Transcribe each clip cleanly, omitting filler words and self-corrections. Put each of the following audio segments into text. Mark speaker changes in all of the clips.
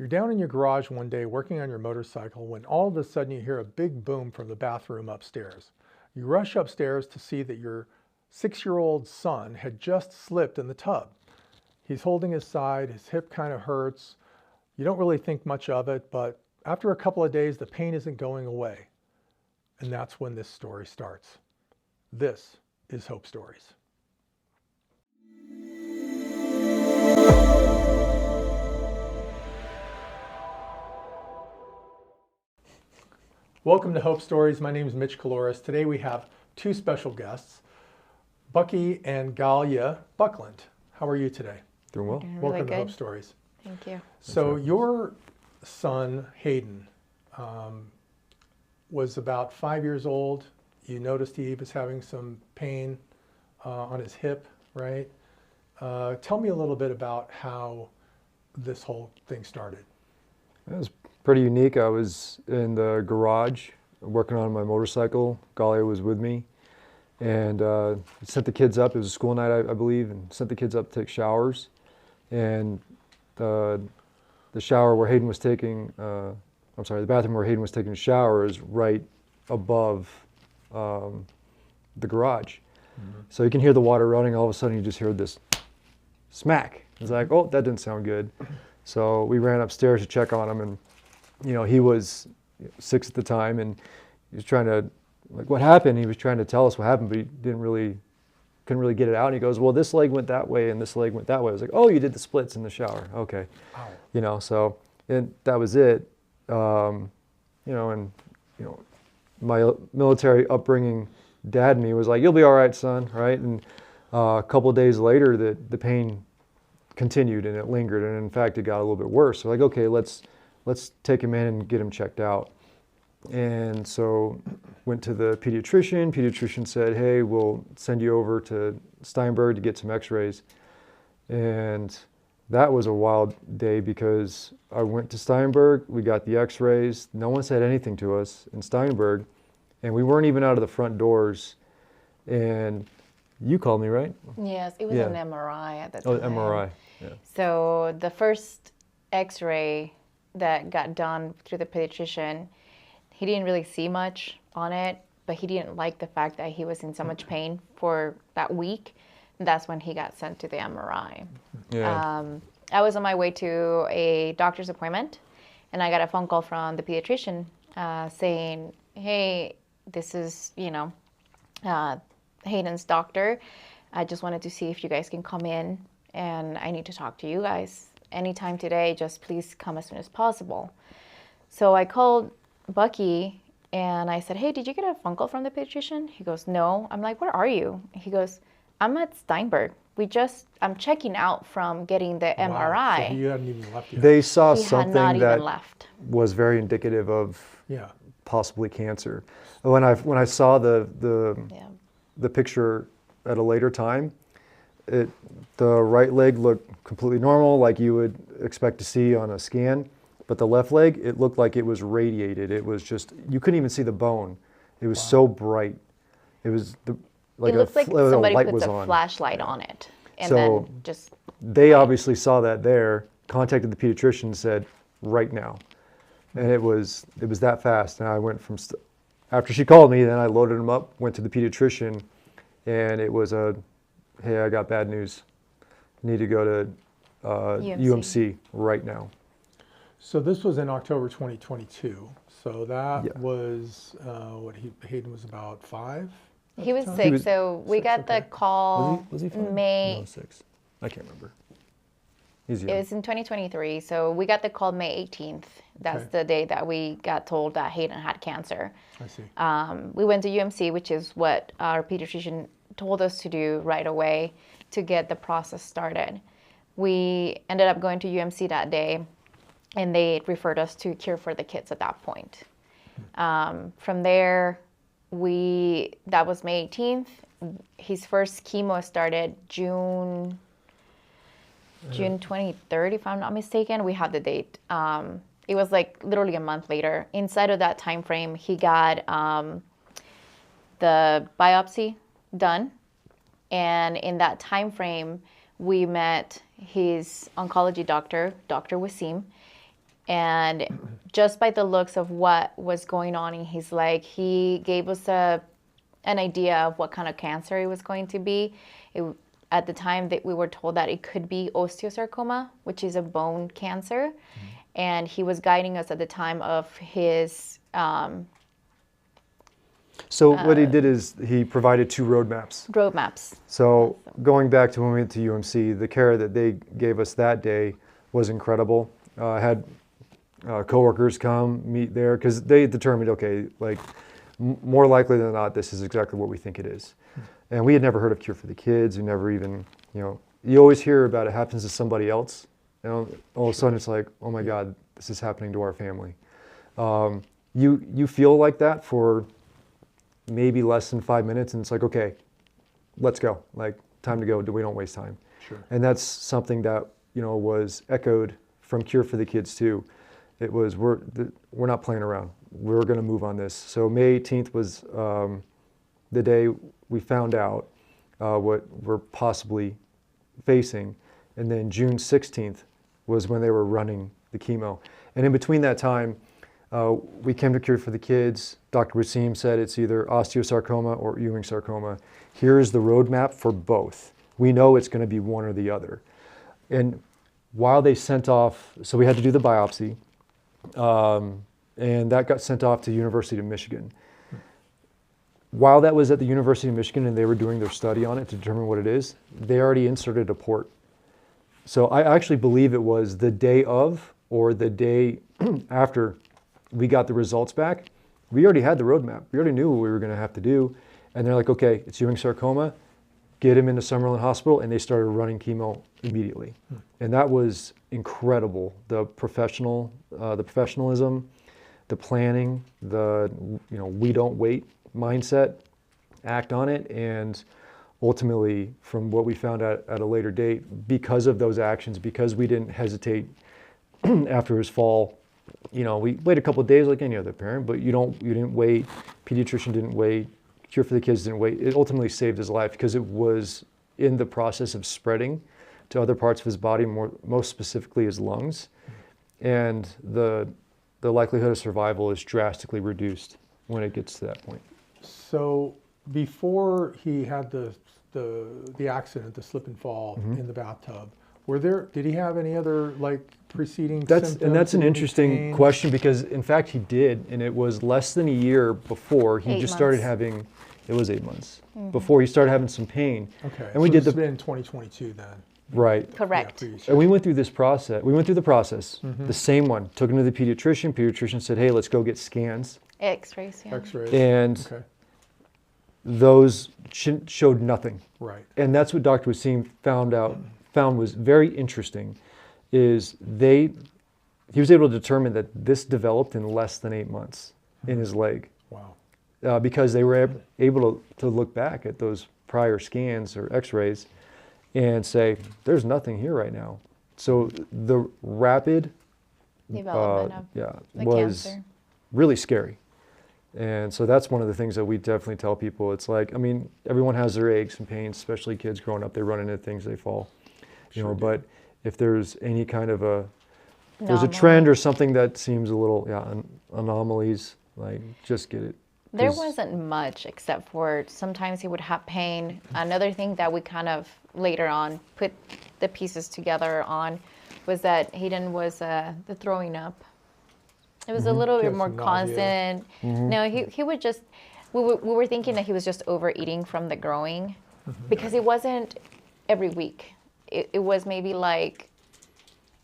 Speaker 1: You're down in your garage one day working on your motorcycle when all of a sudden you hear a big boom from the bathroom upstairs. You rush upstairs to see that your 6-year-old son had just slipped in the tub. He's holding his side, his hip kind of hurts. You don't really think much of it, but after a couple of days, the pain isn't going away. And that's when this story starts. This is Hope Stories. Welcome to Hope Stories. My name is Mitch Caloris. Today we have two special guests, Bucky and Galia Buckland. How are you today?
Speaker 2: Doing well.
Speaker 1: Welcome
Speaker 3: Really
Speaker 1: to
Speaker 3: good.
Speaker 1: Hope Stories.
Speaker 3: Thank you.
Speaker 1: So your son, Hayden, was about 5 years old. You noticed he was having some pain on his hip, right? Tell me a little bit about how this whole thing started.
Speaker 2: It was pretty unique. I was in the garage working on my motorcycle. Galia was with me, and sent the kids up. It was a school night, I believe, and sent the kids up to take showers. And the shower where Hayden was taking, the bathroom where Hayden was taking a shower is right above the garage. Mm-hmm. So you can hear the water running. All of a sudden, you just hear this smack. It's like, oh, that didn't sound good. So we ran upstairs to check on him, and he was 6 at the time, and he was trying to, like, what happened? He was trying to tell us what happened, but he couldn't really get it out. And he goes, well, this leg went that way and this leg went that way. I was like, oh, you did the splits in the shower. Okay. Wow. So and that was it. My military upbringing, dad and me was like, you'll be all right, son, right? And a couple of days later, the pain continued and it lingered, and in fact, it got a little bit worse. So like, okay, let's take him in and get him checked out. And so went to the pediatrician. Pediatrician said, hey, we'll send you over to Steinberg to get some x-rays. And that was a wild day because I went to Steinberg, we got the x-rays, no one said anything to us in Steinberg, and we weren't even out of the front doors. And you called me, right?
Speaker 3: Yes, it was an MRI at the time.
Speaker 2: Oh, MRI, yeah.
Speaker 3: So the first x-ray that got done through the pediatrician, he didn't really see much on it, but he didn't like the fact that he was in so much pain for that week. And that's when he got sent to the MRI.
Speaker 2: Yeah.
Speaker 3: I was on my way to a doctor's appointment, and I got a phone call from the pediatrician saying, hey, this is, Hayden's doctor. I just wanted to see if you guys can come in, and I need to talk to you guys anytime today. Just please come as soon as possible. So I called Bucky and I said, hey, did you get a phone call from the pediatrician? He goes, no. I'm like, where are you? He goes, I'm at Steinberg. I'm checking out from getting the MRI.
Speaker 1: So you hadn't even left yet.
Speaker 2: They saw
Speaker 3: He
Speaker 2: something
Speaker 3: had not
Speaker 2: that
Speaker 3: even left.
Speaker 2: was very indicative of possibly cancer. When I saw the picture at a later time, the right leg looked completely normal, like you would expect to see on a scan, but the left leg, it looked like it was radiated. It was just, you couldn't even see the bone. It was so bright. It was
Speaker 3: It looks like somebody puts a flashlight on it, and
Speaker 2: So
Speaker 3: then just.
Speaker 2: they obviously saw that there, contacted the pediatrician and said, right now. And it was that fast. And I went from, after she called me, then I loaded him up, went to the pediatrician, and it was hey, I got bad news. Need to go to UMC right now.
Speaker 1: So this was in October 2022. So that was, Hayden was about 5?
Speaker 3: He was 6, so we got the call
Speaker 2: Was he 5?
Speaker 3: May.
Speaker 2: No, 6. I can't remember. He's young.
Speaker 3: It was in 2023, so we got the call May 18th. That's the day that we got told that Hayden had cancer.
Speaker 1: I see.
Speaker 3: We went to UMC, which is what our pediatrician told us to do right away to get the process started. We ended up going to UMC that day, and they referred us to Cure for the Kids at that point. From there, that was May 18th. His first chemo started June 23rd, if I'm not mistaken. We had the date. It was like literally a month later. Inside of that time frame, he got the biopsy done, and in that time frame, we met his oncology doctor, Dr. Wasim, And just by the looks of what was going on in his leg, he gave us an idea of what kind of cancer it was going to be. At the time that we were told that it could be osteosarcoma, which is a bone cancer. And he was guiding us at the time of his
Speaker 2: So what he did is he provided 2 roadmaps.
Speaker 3: roadmaps.
Speaker 2: So going back to when we went to UMC, the care that they gave us that day was incredible. I had coworkers come meet there because they determined, okay, like more likely than not, this is exactly what we think it is. And we had never heard of Cure for the Kids. We never even, you always hear about it happens to somebody else. All of a sudden it's like, oh my God, this is happening to our family. You feel like that for maybe less than 5 minutes, and it's like, okay, let's go. Like, time to go. We don't waste time.
Speaker 1: Sure.
Speaker 2: And that's something that was echoed from Cure for the Kids too. It was we're not playing around. We're going to move on this. So May 18th was the day we found out what we're possibly facing, and then June 16th was when they were running the chemo. And in between that time, we came to Cure for the Kids. Dr. Wasim said it's either osteosarcoma or Ewing sarcoma. Here's the roadmap for both. We know it's going to be one or the other. And while they sent off, so we had to do the biopsy, and that got sent off to University of Michigan. While that was at the University of Michigan and they were doing their study on it to determine what it is, they already inserted a port. So I actually believe it was the day of or the day after we got the results back. We already had the roadmap. We already knew what we were going to have to do. And they're like, okay, it's Ewing sarcoma. Get him into Summerlin Hospital. And they started running chemo immediately. And that was incredible. The professionalism, the planning, the we don't wait mindset, act on it. And ultimately, from what we found out at a later date, because of those actions, because we didn't hesitate after his fall, we waited a couple of days like any other parent, but you didn't wait. Pediatrician didn't wait. Cure for the Kids didn't wait. It ultimately saved his life because it was in the process of spreading to other parts of his body, most specifically his lungs. And the likelihood of survival is drastically reduced when it gets to that point.
Speaker 1: So before he had the accident, the slip and fall in the bathtub, did he have any other preceding symptoms?
Speaker 2: And that's an interesting question because in fact he did, and it was less than a year before he just started having, it was 8 months, before he started having some pain.
Speaker 1: Okay,
Speaker 2: and we
Speaker 1: so
Speaker 2: did
Speaker 1: this has been in 2022 then.
Speaker 2: Right.
Speaker 3: Correct.
Speaker 1: Yeah,
Speaker 2: and we went through this process. We went through the process, the same one. Took him to the pediatrician. Pediatrician said, hey, let's go get scans.
Speaker 3: X-rays, yeah.
Speaker 1: X-rays.
Speaker 2: And those showed nothing.
Speaker 1: Right.
Speaker 2: And that's what Dr. Wasim found was very interesting, is he was able to determine that this developed in less than 8 months in his leg.
Speaker 1: Wow.
Speaker 2: Because they were able to look back at those prior scans or x-rays and say, there's nothing here right now. So the rapid
Speaker 3: development of the
Speaker 2: was
Speaker 3: cancer.
Speaker 2: Really scary. And so that's one of the things that we definitely tell people. It's like, everyone has their aches and pains, especially kids growing up. They run into things, they fall. But if there's any kind of there's a trend or something that seems a little, anomalies, just get it.
Speaker 3: There wasn't much except for sometimes he would have pain. Another thing that we kind of later on put the pieces together on was that Hayden was the throwing up. It was a little bit more constant. No, he would just, we were thinking that he was just overeating from the growing because it wasn't every week. It was maybe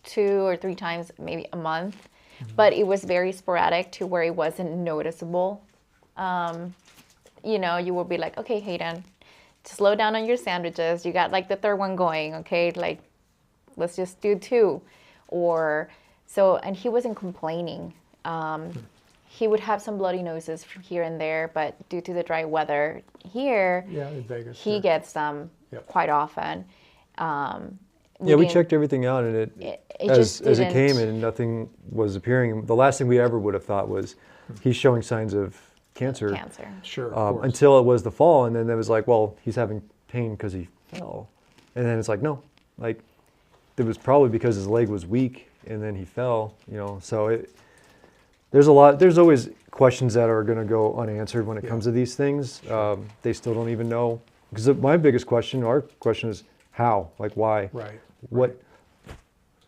Speaker 3: 2 or 3 times, maybe a month, but it was very sporadic to where it wasn't noticeable. You will be like, okay, Hayden, slow down on your sandwiches. You got the 3rd one going, okay? Let's just do 2. And he wasn't complaining. He would have some bloody noses from here and there, but due to the dry weather here,
Speaker 1: in Vegas,
Speaker 3: he gets them quite often.
Speaker 2: We checked everything out, and as it came in, nothing was appearing. The last thing we ever would have thought was he's showing signs of cancer.
Speaker 1: Sure. Of course.
Speaker 2: Until it was the fall, and then it was like, well, he's having pain because he fell, and then it's like, no, it was probably because his leg was weak and then he fell, so there's always questions that are going to go unanswered when it comes to these things. They still don't even know, because my biggest question, our question is how, like why?
Speaker 1: Right.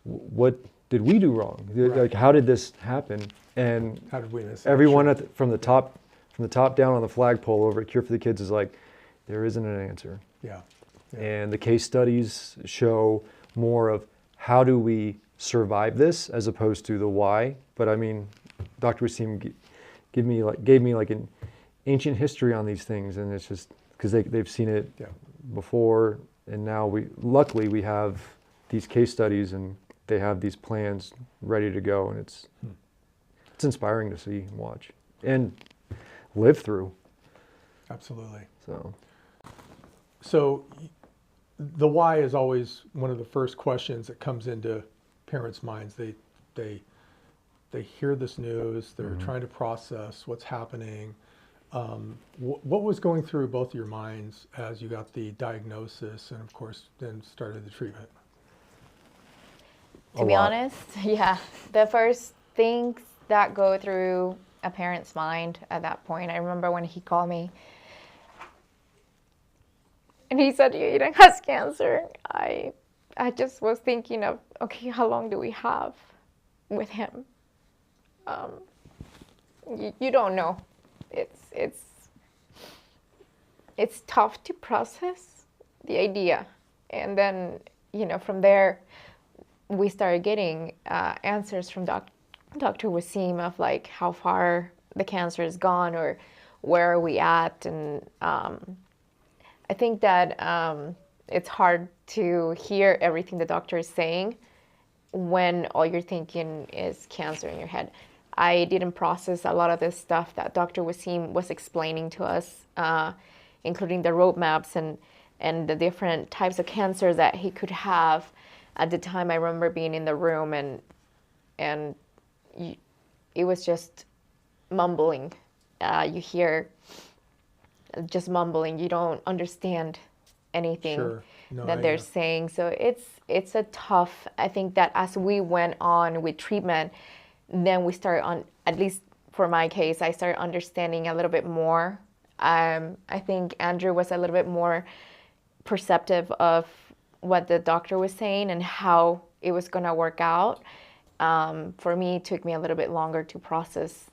Speaker 2: What did we do wrong? Like, how did this happen? And
Speaker 1: How did we miss it?
Speaker 2: everyone from the top down on the flagpole over at Cure for the Kids is like, there isn't an answer.
Speaker 1: Yeah.
Speaker 2: And the case studies show more of how do we survive this as opposed to the why. But I mean, Dr. Wasim gave me like an ancient history on these things, and it's just because they've seen it before, and now luckily we have these case studies and they have these plans ready to go, and it's inspiring to see and watch and live through.
Speaker 1: Absolutely.
Speaker 2: So
Speaker 1: the why is always one of the first questions that comes into parents' minds. They hear this news, they're trying to process what's happening. What was going through both of your minds as you got the diagnosis and, of course, then started the treatment?
Speaker 3: To be honest, the first things that go through a parent's mind at that point, I remember when he called me and he said, Hayden has cancer. I just was thinking of, okay, how long do we have with him? You don't know. It's tough to process the idea, and then from there we started getting answers from Dr. Wasim of like how far the cancer is gone or where are we at, and I think that it's hard to hear everything the doctor is saying when all you're thinking is cancer in your head. I didn't process a lot of this stuff that Dr. Wasim was explaining to us, including the roadmaps and the different types of cancer that he could have. At the time, I remember being in the room and it was just mumbling. You hear just mumbling. You don't understand anything that they're saying. So it's a tough. I think that as we went on with treatment, then we started on, at least for my case, I started understanding a little bit more. I think Andrew was a little bit more perceptive of what the doctor was saying and how it was going to work out. For me, it took me a little bit longer to process,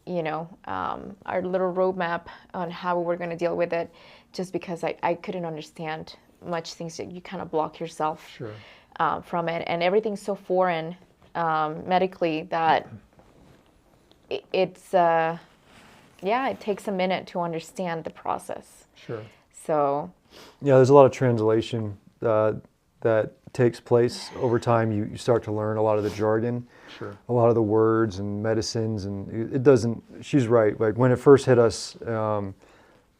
Speaker 3: our little roadmap on how we were going to deal with it, just because I couldn't understand much things. That you kind of block yourself from it, and everything's so foreign medically that it takes a minute to understand the process. So
Speaker 2: there's a lot of translation that takes place over time. You start to learn a lot of the jargon, a lot of the words and medicines, and it doesn't. She's right. Like when it first hit us,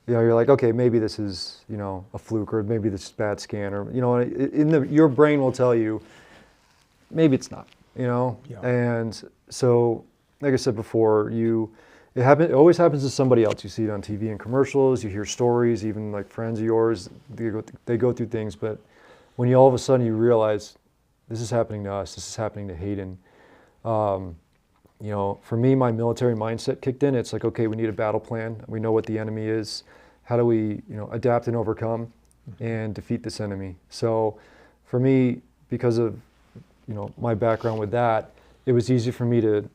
Speaker 2: you're like, okay, maybe this is a fluke, or maybe this is a bad scan, or your brain will tell you maybe it's not. And so, like I said before, it always happens to somebody else. You see it on TV and commercials, you hear stories, even like friends of yours, they go through things, but when all of a sudden you realize this is happening to us, this is happening to Hayden. For me, my military mindset kicked in. It's like, okay, we need a battle plan. We know what the enemy is. How do we, adapt and overcome and defeat this enemy? So for me, because of my background with that, it was easy for me to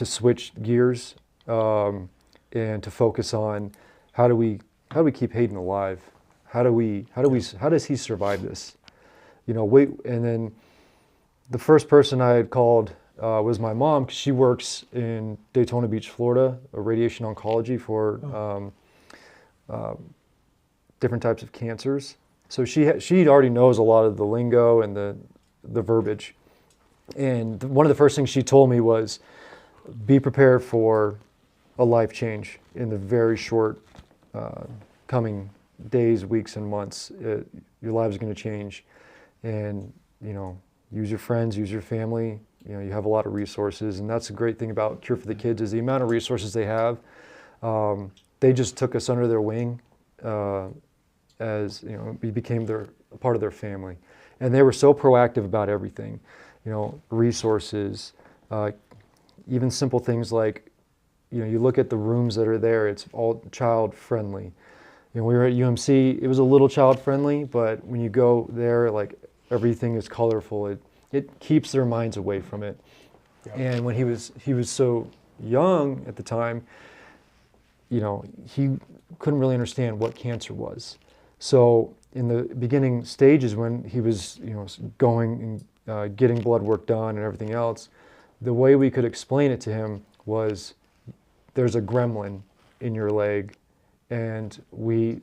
Speaker 2: switch gears and to focus on how do we keep Hayden alive? How does he survive this? And then the first person I had called was my mom, because she works in Daytona Beach, Florida, radiation oncology for different types of cancers. So she already knows a lot of the lingo and the verbiage. And one of the first things she told me was, be prepared for a life change in the very short coming days, weeks, and months. Your lives are going to change. And, use your friends, use your family. You have a lot of resources. And that's the great thing about Cure for the Kids is the amount of resources they have. They just took us under their wing as, we became a part of their family. And they were so proactive about everything. resources, even simple things like, you look at the rooms that are there, it's all child friendly. We were at UMC, it was a little child friendly, but when you go there, like everything is colorful. It keeps their minds away from it.
Speaker 1: Yep.
Speaker 2: And when he was so young at the time, he couldn't really understand what cancer was. So in the beginning stages when he was, going and getting blood work done and everything else, the way we could explain it to him was, there's a gremlin in your leg, and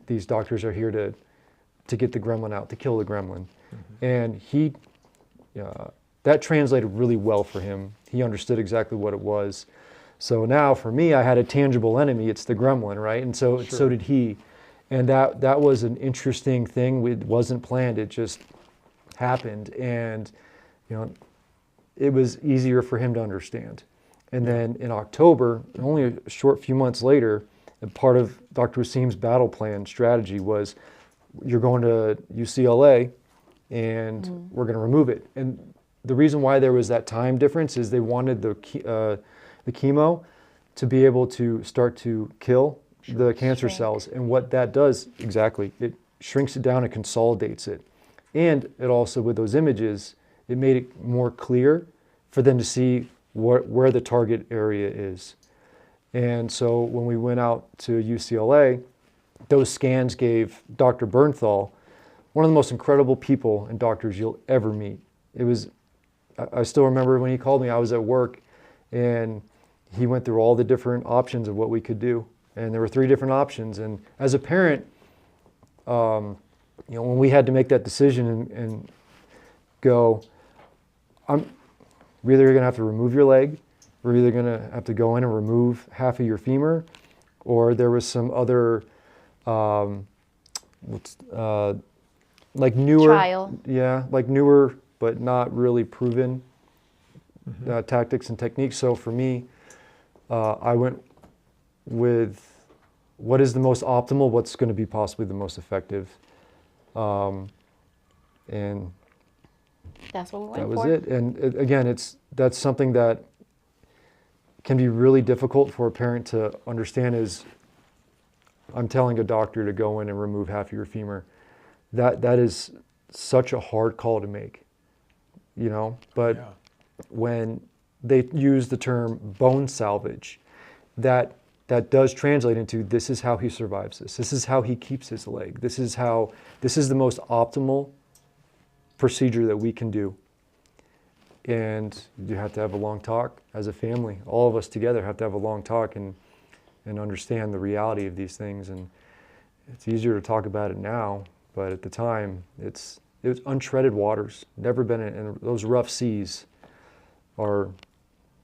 Speaker 2: these doctors are here to get the gremlin out, to kill the gremlin. Mm-hmm. And that translated really well for him. He understood exactly what it was. So now for me, I had a tangible enemy. It's the gremlin, right? And so
Speaker 1: Sure.
Speaker 2: so did he. And that was an interesting thing. It wasn't planned. It just happened. And, it was easier for him to understand. And then in October, only a short few months later, and part of Dr. Wasim's battle plan strategy was, you're going to UCLA and we're going to remove it. And the reason why there was that time difference is they wanted the chemo to be able to start to kill the cancer cells. And what that does, exactly, it shrinks it down and consolidates it. And it also, with those images, it made it more clear for them to see where the target area is. And so when we went out to UCLA, those scans gave Dr. Bernthal, one of the most incredible people and doctors you'll ever meet. I still remember when he called me, I was at work, and he went through all the different options of what we could do. And there were 3 different options. And as a parent, when we had to make that decision and go, we're either going to have to remove your leg, we're either going to have to go in and remove half of your femur, or there was some other, like newer,
Speaker 3: trial.
Speaker 2: Yeah, like newer, but not really proven tactics and techniques. So for me, I went with what is the most optimal, what's going to be possibly the most effective. And
Speaker 3: That's what we went
Speaker 2: that was
Speaker 3: for.
Speaker 2: it. And again, that's something that can be really difficult for a parent to understand is, I'm telling a doctor to go in and remove half of your femur. That is such a hard call to make, but
Speaker 1: Yeah.
Speaker 2: when they use the term bone salvage, that does translate into, this is how he survives this. This is how he keeps his leg. This is the most optimal procedure that we can do. And you have to have a long talk as a family. All of us together have to have a long talk and understand the reality of these things. And it's easier to talk about it now, but at the time, it was untreaded waters. Never been in those rough seas are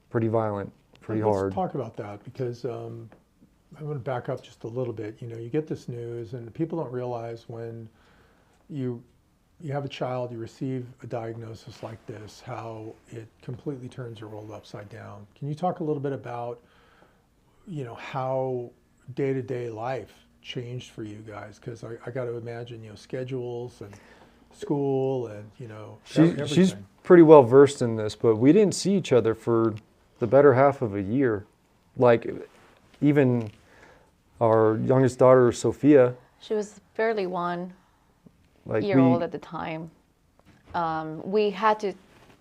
Speaker 2: pretty violent, pretty hard.
Speaker 1: Let's talk about that, because I want to back up just a little bit. You get this news, and people don't realize when you have a child, you receive a diagnosis like this, how it completely turns your world upside down. Can you talk a little bit about, how day-to-day life changed for you guys? Because I got to imagine, schedules and school and, everything.
Speaker 2: She's pretty well versed in this, but we didn't see each other for the better half of a year. Like, even our youngest daughter, Sophia.
Speaker 3: She was barely 1
Speaker 2: Like
Speaker 3: year old at the time. We had to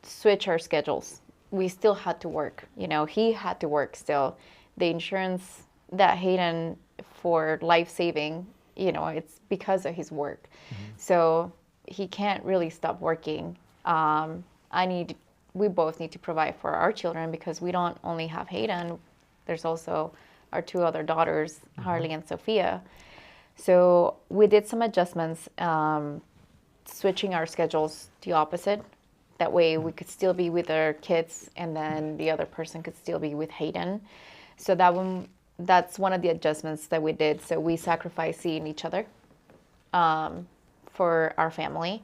Speaker 3: switch our schedules. We still had to work. He had to work still. The insurance that Hayden for life-saving, it's because of his work. Mm-hmm. So he can't really stop working. We both need to provide for our children, because we don't only have Hayden. There's also our 2 other daughters, Harley and Sophia. So we did some adjustments, switching our schedules the opposite. That way we could still be with our kids, and then the other person could still be with Hayden. So that's one of the adjustments that we did. So we sacrificed seeing each other for our family.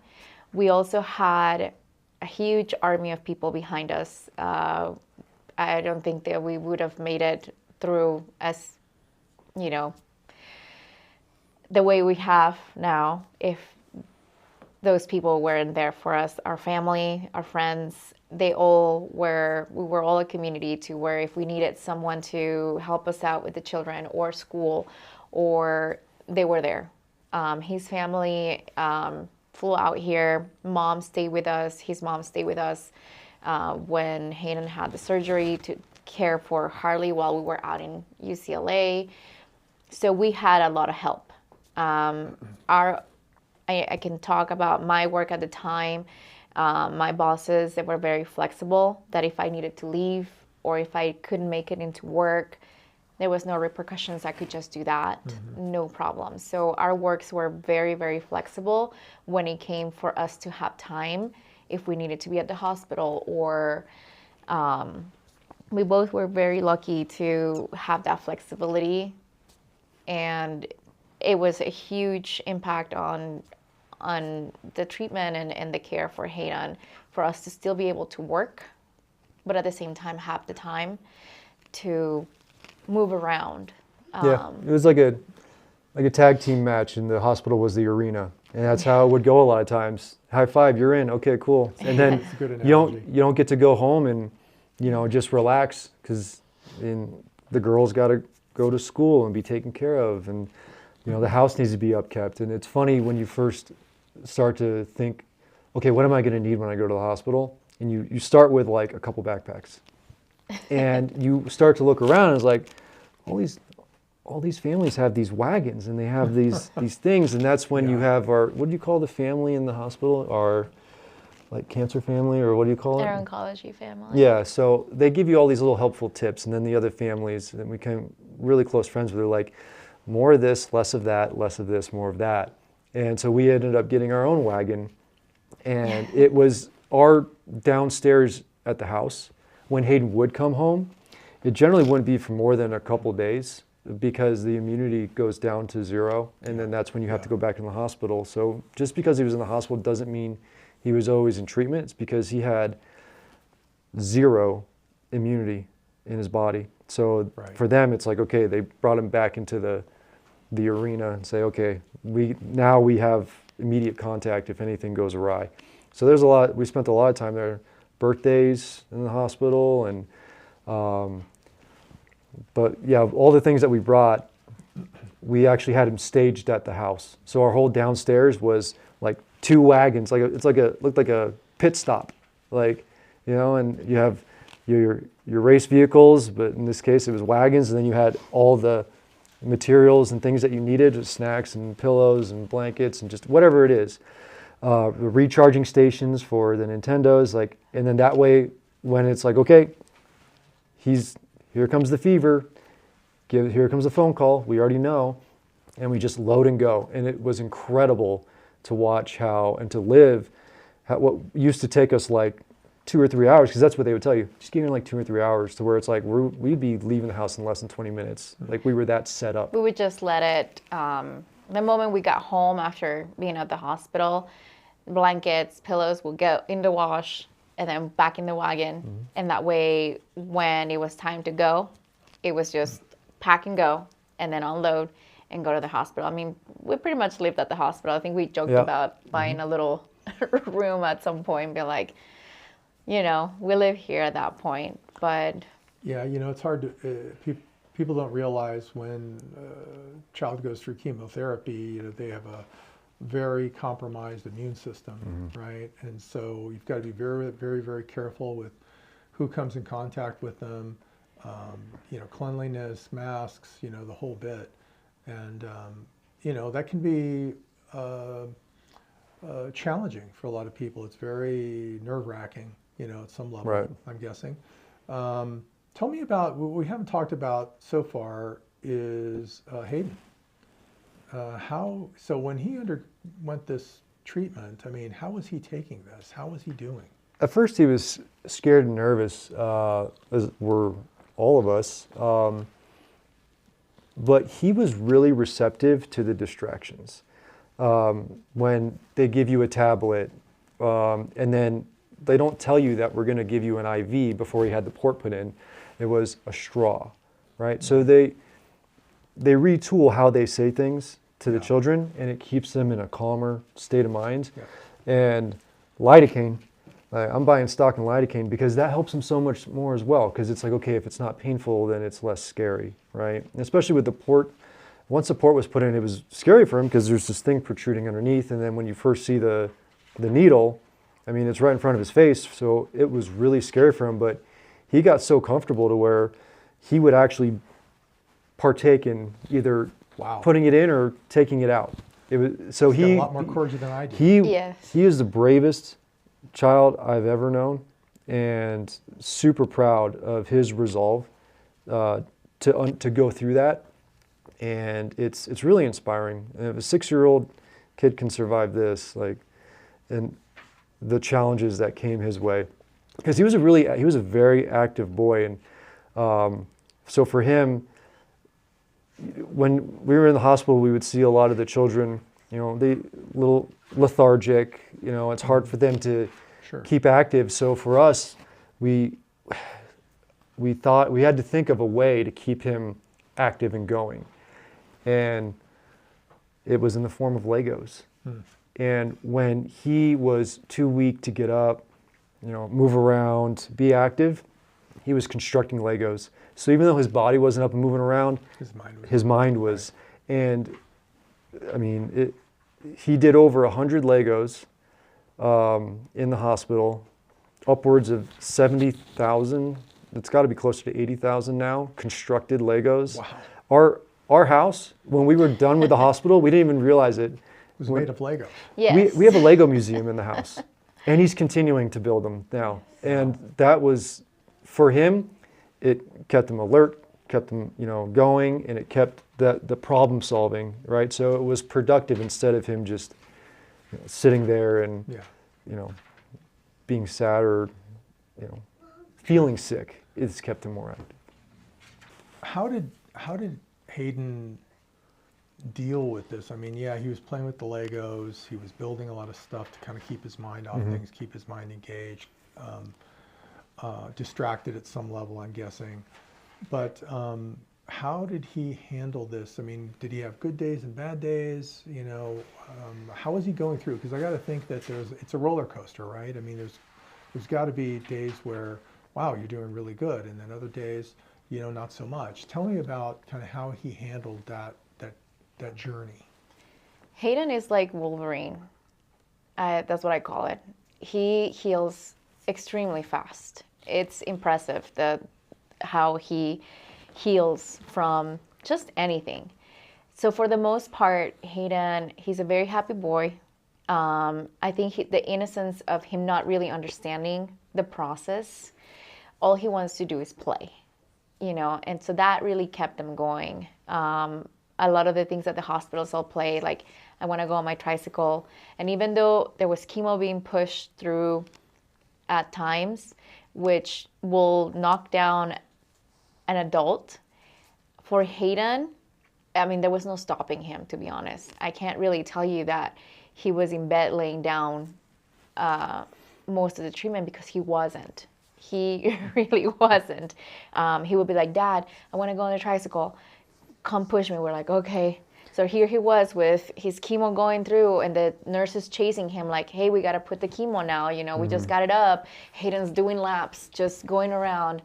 Speaker 3: We also had a huge army of people behind us. I don't think that we would have made it through as, the way we have now if those people weren't there for us, our family, our friends. we were all a community to where if we needed someone to help us out with the children or school, or they were there. His family flew out here. Mom stayed with us. His mom stayed with us when Hayden had the surgery to care for Harley while we were out in UCLA. So we had a lot of help. I can talk about my work at the time. My bosses, they were very flexible, that if I needed to leave or if I couldn't make it into work, there was no repercussions. I could just do that, no problem. So our works were very, very flexible when it came for us to have time if we needed to be at the hospital, or we both were very lucky to have that flexibility. And it was a huge impact on the treatment and the care for Hayden, for us to still be able to work, but at the same time have the time to move around.
Speaker 2: Yeah, it was like a tag team match, and the hospital was the arena, and that's how it would go a lot of times. High five, you're in. Okay, cool. And then
Speaker 1: That's a good
Speaker 2: you
Speaker 1: analogy.
Speaker 2: don't get to go home and just relax, because the girls got to go to school and be taken care of, and the house needs to be upkept. And it's funny when you first start to think, okay, what am I going to need when I go to the hospital? And you start with like a couple backpacks, and you start to look around, and it's like all these families have these wagons, and they have these things, and that's when you have what do you call the family in the hospital? Our like cancer family, or what do you call it?
Speaker 3: Their oncology family.
Speaker 2: Yeah, so they give you all these little helpful tips, and then the other families that we became really close friends with are like, more of this, less of that, less of this, more of that. And so we ended up getting our own wagon, and it was our downstairs at the house. When Hayden would come home, it generally wouldn't be for more than a couple days, because the immunity goes down to 0, and then that's when you have to go back in the hospital. So just because he was in the hospital doesn't mean he was always in treatment. It's because he had 0 immunity in his body. So for them, it's like, okay, they brought him back into the arena and say, okay, we have immediate contact if anything goes awry. So we spent a lot of time there, birthdays in the hospital, and but yeah, all the things that we brought, we actually had him staged at the house. So our whole downstairs was like 2 wagons, looked like a pit stop, and you have your race vehicles, but in this case it was wagons, and then you had all the materials and things that you needed, snacks and pillows and blankets and just whatever it is. The recharging stations for the Nintendos, and then that way when it's like, okay, here comes the fever, here comes the phone call, we already know, and we just load and go. And it was incredible to watch and to live what used to take us like 2 or 3 hours, because that's what they would tell you. Just give me like 2 or 3 hours, to where it's like we'd be leaving the house in less than 20 minutes. Like we were that set up.
Speaker 3: We would just let it, the moment we got home after being at the hospital, blankets, pillows will go in the wash and then back in the wagon. And that way, when it was time to go, it was just pack and go, and then unload and go to the hospital. I mean, we pretty much lived at the hospital. I think we joked about buying a little room at some point and be like, we live here at that point. But
Speaker 1: yeah, it's hard to, people don't realize when a child goes through chemotherapy, they have a very compromised immune system, right? And so you've got to be very, very, very careful with who comes in contact with them, cleanliness, masks, the whole bit. And, that can be challenging for a lot of people. It's very nerve-wracking, at some level,
Speaker 2: Right.
Speaker 1: I'm guessing. Tell me about, what we haven't talked about so far is Hayden. So when he underwent this treatment, how was he taking this? How was he doing?
Speaker 2: At first he was scared and nervous, as were all of us. But he was really receptive to the distractions. When they give you a tablet, and then they don't tell you that we're going to give you an IV before he had the port put in, it was a straw, right? So they retool how they say things to the children, and it keeps them in a calmer state of mind. And lidocaine I'm buying stock in lidocaine because that helps him so much more as well. Because it's like, okay, if it's not painful, then it's less scary, right? And especially with the port. Once the port was put in, it was scary for him because there's this thing protruding underneath. And then when you first see the needle, I mean, it's right in front of his face. So it was really scary for him. But he got so comfortable to where he would actually partake in either putting it in or taking it out. It was so
Speaker 1: He's got a lot more courage than I do.
Speaker 2: He is the bravest child I've ever known, and super proud of his resolve to go through that. And it's really inspiring. And if a 6-year-old kid can survive this, like, and the challenges that came his way, because he was a very active boy, and so for him, when we were in the hospital, we would see a lot of the children, you know, they little lethargic, you know, it's hard for them to keep active. So for us, we thought we had to think of a way to keep him active and going. And it was in the form of Legos. And when he was too weak to get up, you know, move around, be active, he was constructing Legos. So even though his body wasn't up and moving around, his mind was. Right. And I mean, he did over 100 Legos in the hospital, upwards of 70,000. It's got to be closer to 80,000 now, constructed Legos. Wow. Our house, when we were done with the hospital, we didn't even realize it.
Speaker 1: It was made of Lego.
Speaker 3: Yes.
Speaker 2: We have a Lego museum in the house, and he's continuing to build them now. And that was, for him, it kept him alert, kept him, you know, going, and it kept the problem solving, right? So it was productive instead of him just, you know, sitting there and, you know, being sad or, you know, feeling sick. It's kept him more active.
Speaker 1: How did Hayden deal with this? I mean, yeah, he was playing with the Legos. He was building a lot of stuff to kind of keep his mind off things, keep his mind engaged, distracted at some level, I'm guessing. But how did he handle this? I mean, did he have good days and bad days? You know, how was he going through? Because I got to think that it's a roller coaster, right? I mean, there's got to be days where, wow, you're doing really good, and then other days, you know, not so much. Tell me about kind of how he handled that journey.
Speaker 3: Hayden is like Wolverine. That's what I call it. He heals extremely fast. It's impressive how he heals from just anything. So for the most part, Hayden, he's a very happy boy. I think the innocence of him not really understanding the process, all he wants to do is play, you know, and so that really kept him going. A lot of the things at the hospitals I'll play, like I want to go on my tricycle. And even though there was chemo being pushed through at times, which will knock down an adult, for Hayden, I mean, there was no stopping him, to be honest. I can't really tell you that he was in bed laying down most of the treatment, because he wasn't. He really wasn't. He would be like, Dad, I want to go on a tricycle. Come push me. We're like, okay. So here he was with his chemo going through, and the nurses chasing him like, hey, we got to put the chemo now. You know, we just got it up. Hayden's doing laps, just going around.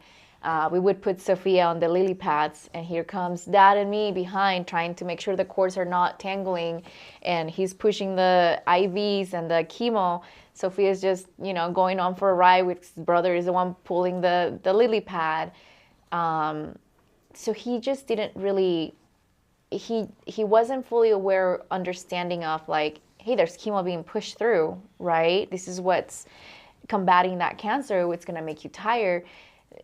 Speaker 3: We would put Sophia on the lily pads, and here comes Dad and me behind trying to make sure the cords are not tangling, and he's pushing the IVs and the chemo. Sophia's just, you know, going on for a ride with his brother is the one pulling the lily pad. So he just didn't really, he wasn't fully aware, understanding of like, hey, there's chemo being pushed through, right? This is what's combating that cancer. It's going to make you tired.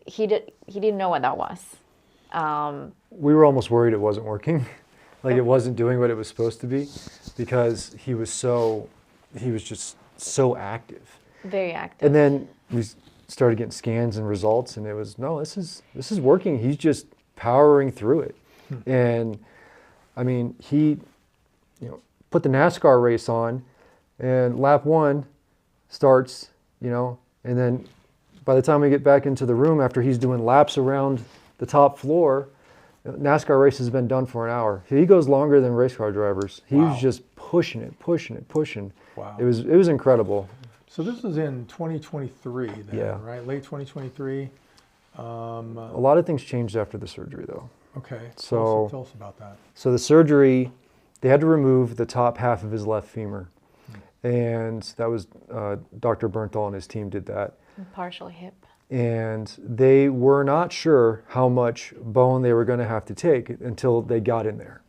Speaker 3: He didn't know what that was.
Speaker 2: We were almost worried it wasn't working. Like it wasn't doing what it was supposed to be, because he was just so active. Very active. And then we started getting scans and results, and it was, no, this is working. He's just powering through it. And I mean, he, you know, put the NASCAR race on, and lap 1 starts, you know, and then by the time we get back into the room after he's doing laps around the top floor, NASCAR race has been done for an hour. He goes longer than race car drivers. He was just pushing it. Wow. It was incredible.
Speaker 1: So this was in 2023 then,
Speaker 2: Yeah.
Speaker 1: right? Late 2023.
Speaker 2: A lot of things changed after the surgery, though.
Speaker 1: Okay.
Speaker 2: So-
Speaker 1: tell us about that.
Speaker 2: So the surgery, they had to remove the top half of his left femur. And that was Dr. Bernthal and his team did that.
Speaker 3: Partial hip.
Speaker 2: And they were not sure how much bone they were going to have to take until they got in there.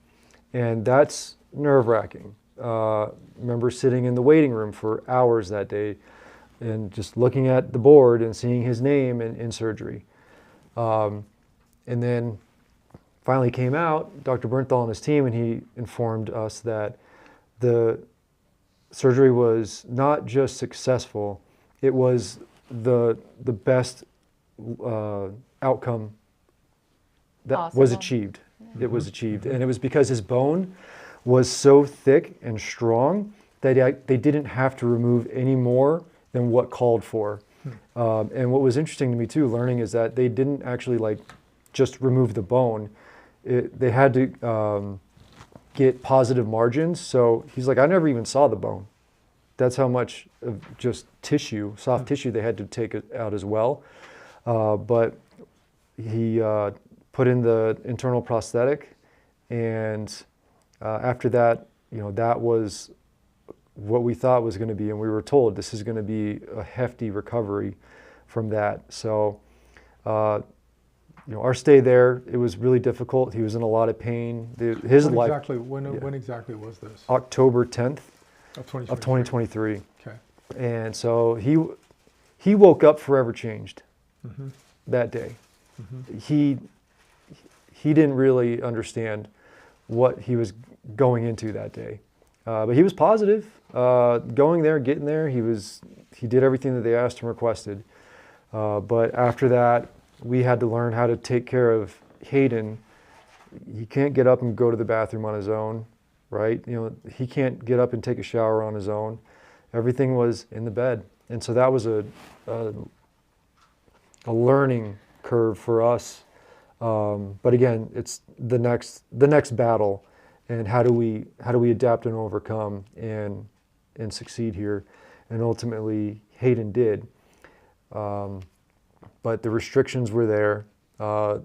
Speaker 2: And that's nerve-wracking. Remember sitting in the waiting room for hours that day and just looking at the board and seeing his name in surgery. And then finally came out, Dr. Bernthal and his team, and he informed us that the surgery was not just successful, it was the best outcome that was
Speaker 3: Possible.
Speaker 2: achieved. It was achieved. And it was because his bone was so thick and strong that they didn't have to remove any more than what called for. And what was interesting to me too, learning, is that they didn't actually like just remove the bone. They had to get positive margins. So he's like, I never even saw the bone. That's how much of just tissue, soft tissue, they had to take it out as well. But he put in the internal prosthetic, and after that, that was what we thought was going to be, and we were told this is going to be a hefty recovery from that. So, our stay there, it was really difficult. He was in a lot of pain.
Speaker 1: When exactly was this?
Speaker 2: October 10th
Speaker 1: Of 2023.
Speaker 2: of 2023.
Speaker 1: Okay.
Speaker 2: And so he woke up forever changed that day. He didn't really understand what he was going into that day. But he was positive. Going there, getting there, he did everything that they asked and requested. But after that, we had to learn how to take care of Hayden. He can't get up and go to the bathroom on his own, right? He can't get up and take a shower on his own. Everything was in the bed. And so that was a learning curve for us. But again, it's the next battle, and how do we adapt and overcome and succeed here? And ultimately, Hayden did. But the restrictions were there. Now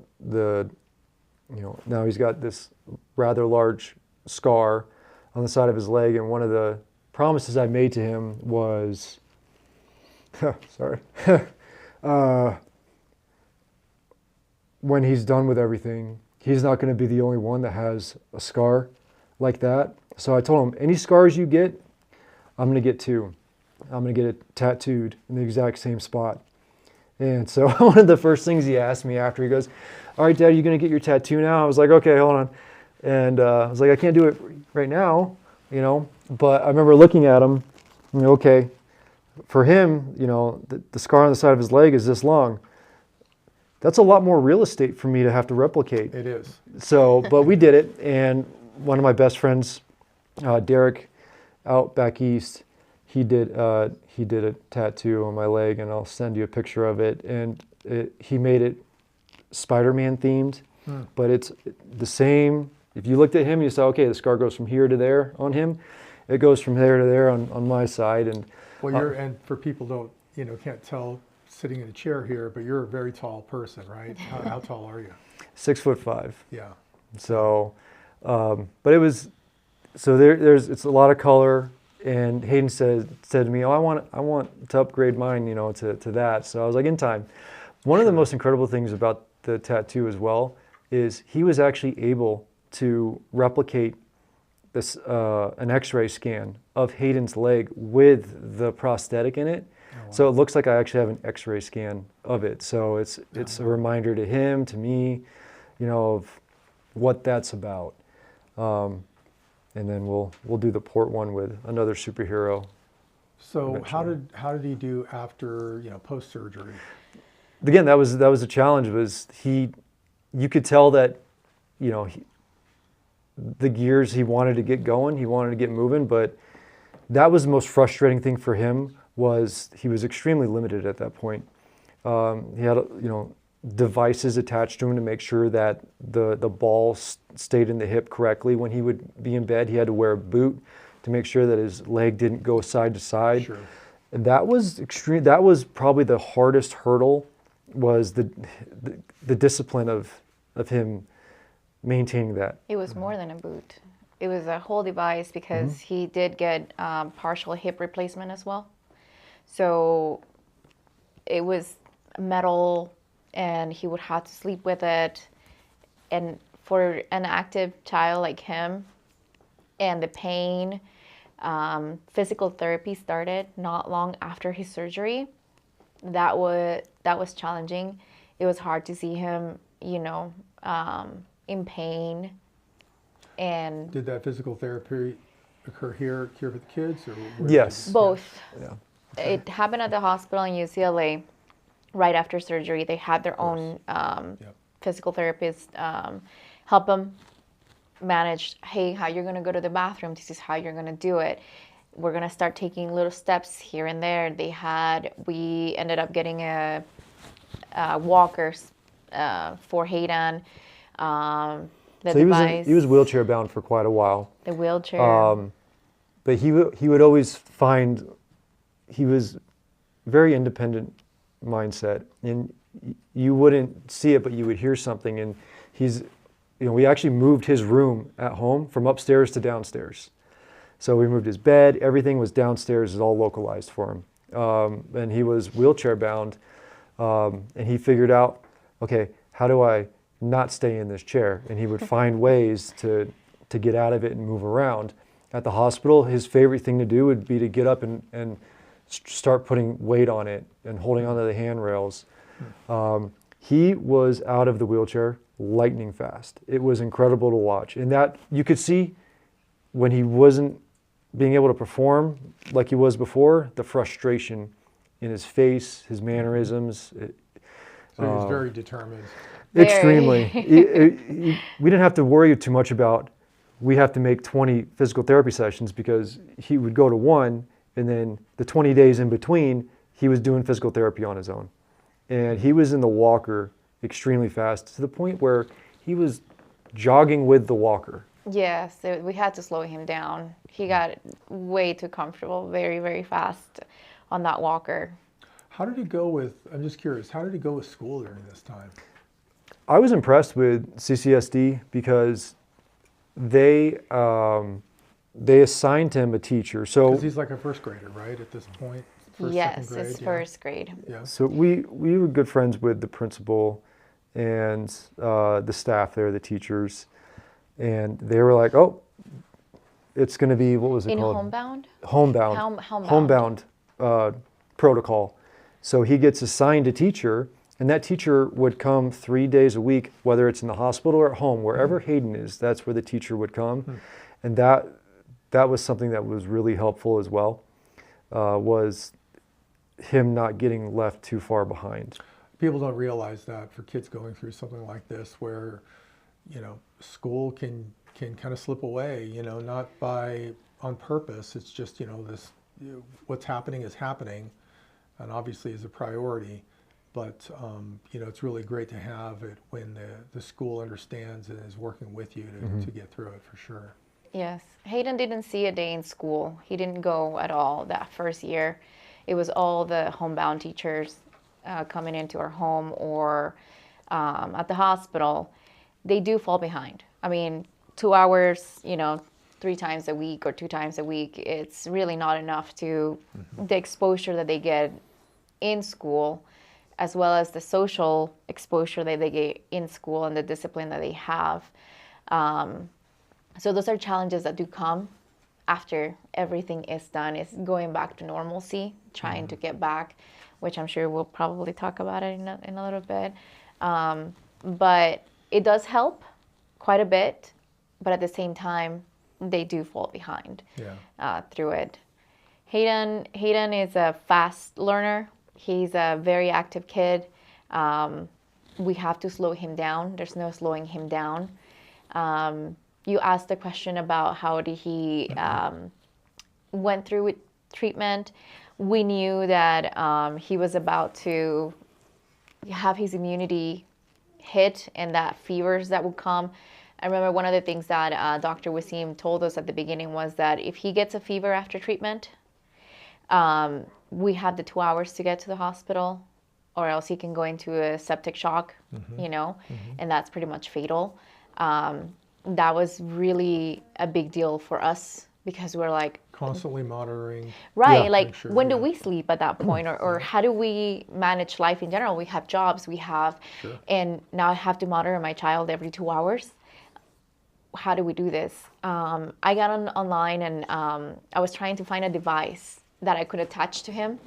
Speaker 2: he's got this rather large scar on the side of his leg, and one of the promises I made to him was, sorry, when he's done with everything, he's not going to be the only one that has a scar like that. So I told him, any scars you get, I'm going to get two. I'm going to get it tattooed in the exact same spot. And so one of the first things he asked me after, he goes, all right, Dad, are you going to get your tattoo now? I was like, okay, hold on. And I was like, I can't do it right now, But I remember looking at him, okay, for him, the scar on the side of his leg is this long. That's a lot more real estate for me to have to replicate.
Speaker 1: It is.
Speaker 2: So, but we did it. And one of my best friends, Derek, out back east, he did a tattoo on my leg, and I'll send you a picture of it. And he made it Spider-Man themed, but it's the same. If you looked at him, you saw, okay, the scar goes from here to there on him. It goes from there to there on my side. And
Speaker 1: Well, and for people can't tell sitting in a chair here, but you're a very tall person, right? How tall are you?
Speaker 2: 6'5".
Speaker 1: Yeah.
Speaker 2: So, but it was, so it's a lot of color. And Hayden said to me, oh, I want to upgrade mine, to that. So I was like, in time. One of the most incredible things about the tattoo as well is he was actually able to replicate this an X-ray scan of Hayden's leg with the prosthetic in it. Oh, wow. So it looks like I actually have an X-ray scan of it. So it's a reminder to him, to me, of what that's about. And then we'll do the port one with another superhero.
Speaker 1: So
Speaker 2: eventually.
Speaker 1: how did he do after post surgery?
Speaker 2: Again, that was the challenge. Was you could tell that the gears, he wanted to get going, he wanted to get moving, but that was the most frustrating thing for him. Was he was extremely limited at that point. He had devices attached to him to make sure that the ball stayed in the hip correctly. When he would be in bed, he had to wear a boot to make sure that his leg didn't go side to side.
Speaker 1: Sure.
Speaker 2: And that was extreme. That was probably the hardest hurdle, was the discipline of him maintaining that.
Speaker 3: It was more than a boot. It was a whole device because he did get partial hip replacement as well. So it was metal, and he would have to sleep with it. And for an active child like him, and the pain, physical therapy started not long after his surgery. That was challenging. It was hard to see him, in pain. And
Speaker 1: Did that physical therapy occur here for the kids, or where
Speaker 2: Yes.
Speaker 3: both.
Speaker 2: Yeah.
Speaker 3: It happened at the hospital in UCLA right after surgery. They had their own
Speaker 1: Yep.
Speaker 3: physical therapist help them manage, hey, how you're going to go to the bathroom. This is how you're going to do it. We're going to start taking little steps here and there. We ended up getting a walkers for Hayden. The
Speaker 2: So
Speaker 3: device,
Speaker 2: he was wheelchair bound for quite a while.
Speaker 3: the wheelchair.
Speaker 2: But he would always find, he was very independent mindset, and you wouldn't see it, but you would hear something. And we actually moved his room at home from upstairs to downstairs. So we moved his bed, everything was downstairs, is all localized for him. And he was wheelchair bound, and he figured out, okay, how do I not stay in this chair? And he would find ways to get out of it and move around. At the hospital, his favorite thing to do would be to get up and start putting weight on it and holding onto the handrails. He was out of the wheelchair lightning fast. It was incredible to watch. And that you could see when he wasn't being able to perform like he was before, the frustration in his face, his mannerisms.
Speaker 1: So he was very determined.
Speaker 3: Very.
Speaker 2: Extremely. We didn't have to worry too much about, we have to make 20 physical therapy sessions, because he would go to one, and then the 20 days in between, he was doing physical therapy on his own. And he was in the walker extremely fast, to the point where he was jogging with the walker.
Speaker 3: Yes, we had to slow him down. He got way too comfortable very, very fast on that walker.
Speaker 1: How did it go with, I'm just curious, how did it go with school during this time?
Speaker 2: I was impressed with CCSD because they assigned him a teacher. So
Speaker 1: Because he's like a first grader, right, at this point? First,
Speaker 3: Yes,
Speaker 1: second grade,
Speaker 3: it's
Speaker 1: yeah.
Speaker 3: first grade.
Speaker 1: Yeah.
Speaker 2: So we were good friends with the principal and the staff there, the teachers, and they were like, "Oh, it's going to be, what was it
Speaker 3: In
Speaker 2: called?
Speaker 3: homebound?
Speaker 2: Homebound.
Speaker 3: Homebound.
Speaker 2: Protocol." So he gets assigned a teacher, and that teacher would come 3 days a week, whether it's in the hospital or at home, wherever Hayden is. That's where the teacher would come, and that was something that was really helpful as well. Was him not getting left too far behind.
Speaker 1: People don't realize that for kids going through something like this, where, school can kind of slip away, not on purpose. It's just, this, what's happening is happening, and obviously is a priority. But, it's really great to have it when the school understands and is working with you to get through it, for sure.
Speaker 3: Yes. Hayden didn't see a day in school. He didn't go at all that first year. It was all the homebound teachers coming into our home or at the hospital. They do fall behind. I mean, 2 hours, 3 times a week or 2 times a week, it's really not enough to the exposure that they get in school, as well as the social exposure that they get in school and the discipline that they have. So those are challenges that do come after everything is done. It's going back to normalcy, trying to get back, which I'm sure we'll probably talk about it in a little bit. But it does help quite a bit, but at the same time, they do fall behind through it. Hayden is a fast learner. He's a very active kid. We have to slow him down. There's no slowing him down. You asked the question about how did he went through with treatment. We knew that he was about to have his immunity hit and that fevers that would come. I remember one of the things that Dr. Wasim told us at the beginning was that if he gets a fever after treatment, we have the 2 hours to get to the hospital, or else he can go into a septic shock, you know, and that's pretty much fatal. That was really a big deal for us because we're like,
Speaker 1: Constantly monitoring.
Speaker 3: right,
Speaker 2: Yeah.
Speaker 3: like
Speaker 1: Make sure,
Speaker 3: when do
Speaker 1: yeah.
Speaker 3: we sleep at that point, or how do we manage life in general? We have jobs, we have,
Speaker 1: Sure.
Speaker 3: and now I have to monitor my child every 2 hours. How do we do this? I got online and I was trying to find a device that I could attach to him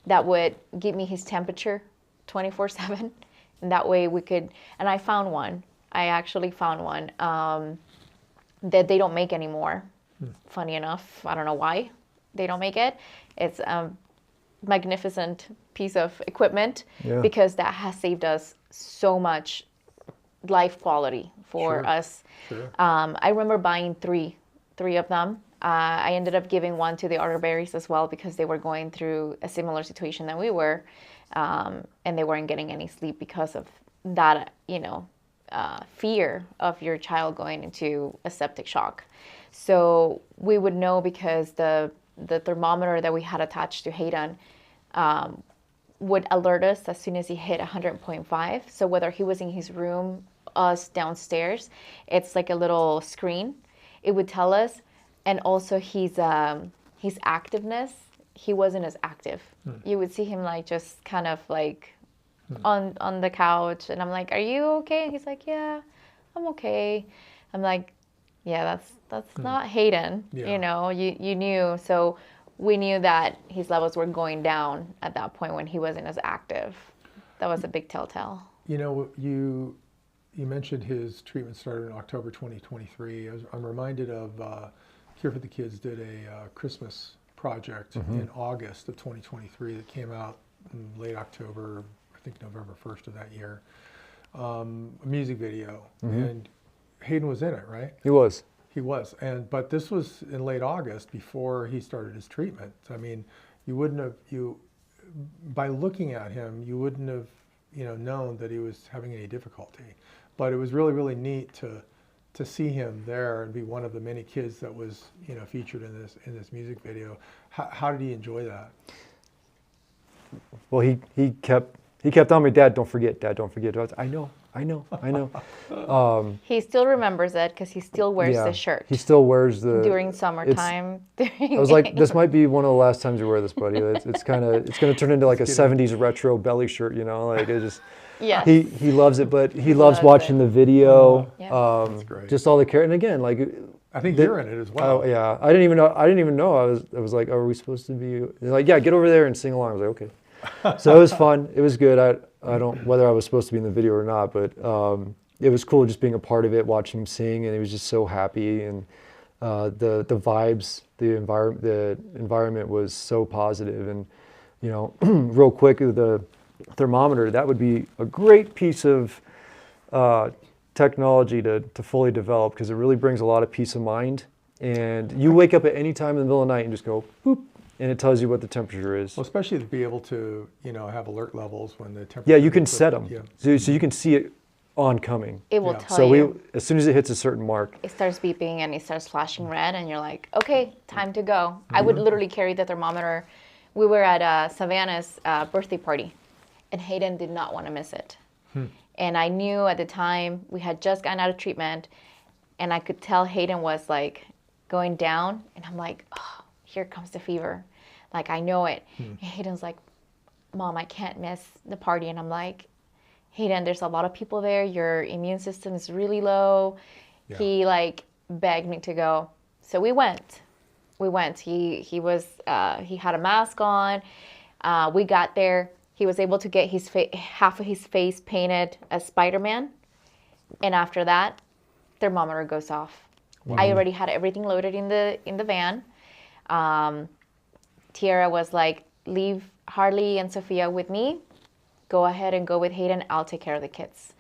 Speaker 3: that would give me his temperature 24/7, and that way we could. And I found one. I actually found one that they don't make anymore. Funny enough, I don't know why they don't make it. It's a magnificent piece of equipment
Speaker 2: Yeah.
Speaker 3: because that has saved us so much life quality for
Speaker 1: Sure.
Speaker 3: us.
Speaker 1: Sure.
Speaker 3: I remember buying three of them. I ended up giving one to the Otterberries as well because they were going through a similar situation than we were, and they weren't getting any sleep because of that, you know, fear of your child going into a septic shock. So we would know because the thermometer that we had attached to Hayden would alert us as soon as he hit 100.5. So whether he was in his room, us downstairs, it's like a little screen. It would tell us, and also his activeness. He wasn't as active. You would see him like just kind of like on the couch, and I'm like, "Are you okay?" And he's like, "Yeah, I'm okay." I'm like, "Yeah, that's not Hayden."
Speaker 1: Yeah.
Speaker 3: You know, you knew. So we knew that his levels were going down at that point when he wasn't as active. That was a big telltale.
Speaker 1: You know, you mentioned his treatment started in October 2023. I'm reminded of Cure for the Kids did a Christmas project in August of 2023 that came out in late October, I think November 1st of that year. A music video, and Hayden was in it, right?
Speaker 2: He was.
Speaker 1: He was, but this was in late August before he started his treatment. I mean, you wouldn't have by looking at him, you wouldn't have known that he was having any difficulty. But it was really, really neat to see him there and be one of the many kids that was featured in this music video. How did he enjoy that?
Speaker 2: Well, he kept on me, Dad, don't forget. Dad, don't forget. I know.
Speaker 3: He still remembers it because he still wears the shirt
Speaker 2: He still wears the
Speaker 3: during summertime.
Speaker 2: I was like, this might be one of the last times you wear this, buddy. It's going to turn into like a 70s retro belly shirt, like it just.
Speaker 3: Yes.
Speaker 2: He loves it, but he loves watching the video.
Speaker 1: That's great.
Speaker 2: Just all the care, and again, like
Speaker 1: I think you're in it as well.
Speaker 2: Oh yeah, I didn't even know. I was like, are we supposed to be? They're like, yeah, get over there and sing along. I was like, okay. So it was fun. It was good. I don't whether I was supposed to be in the video or not, but it was cool just being a part of it, watching him sing, and he was just so happy, and the vibes, the environment was so positive, and real quick, the thermometer, that would be a great piece of technology to fully develop, because it really brings a lot of peace of mind. And you wake up at any time in the middle of the night and just go boop, and it tells you what the temperature is.
Speaker 1: Well, especially to be able to have alert levels when the temperature.
Speaker 2: Yeah, you can set them,
Speaker 1: Yeah.
Speaker 2: so you can see it oncoming.
Speaker 3: It will
Speaker 1: Yeah.
Speaker 3: tell
Speaker 2: So
Speaker 3: you.
Speaker 2: as soon as it hits a certain mark,
Speaker 3: It starts beeping and it starts flashing red, and you're like, okay, time to go. I would literally carry the thermometer. We were at Savannah's birthday party, and Hayden did not want to miss it. And I knew at the time we had just gotten out of treatment, and I could tell Hayden was like going down, and I'm like, oh, here comes the fever. Like, I know it. And Hayden's like, Mom, I can't miss the party. And I'm like, Hayden, there's a lot of people there. Your immune system is really low.
Speaker 1: Yeah.
Speaker 3: He like begged me to go. So we went. He had a mask on. We got there. He was able to get half of his face painted as Spider-Man. And after that, thermometer goes off.
Speaker 1: Wow.
Speaker 3: I already had everything loaded in the van. Tiara was like, leave Harley and Sophia with me. Go ahead and go with Hayden. I'll take care of the kids.